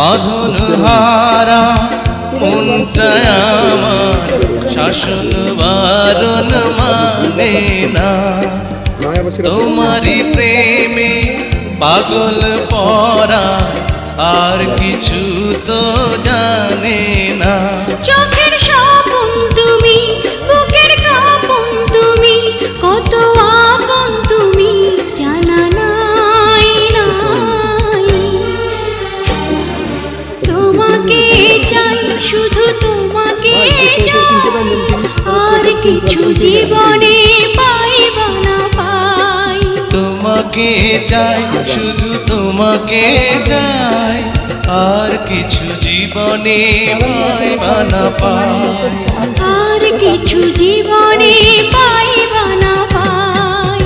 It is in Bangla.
বাঁধন হারা মনটায় আমার শাসন বারণ মানে না। তোমারই প্রেমে পাগল পরা আর কিছু তো জানে না। চোখের স্বপন তুমি, বুকের কাঁপন তুমি, কত আপন তুমি জানা নাই নাই। তোমাকে চাই, শুধু তোমাকে চাই, আর কিছু জীবনে পাইবা না পাই। তোমাকে চাই, শুধু তোমাকে চাই, আর কিছু জীবনে পাইবা না পাই। আর কিছু জীবনে পাইবা না পাই।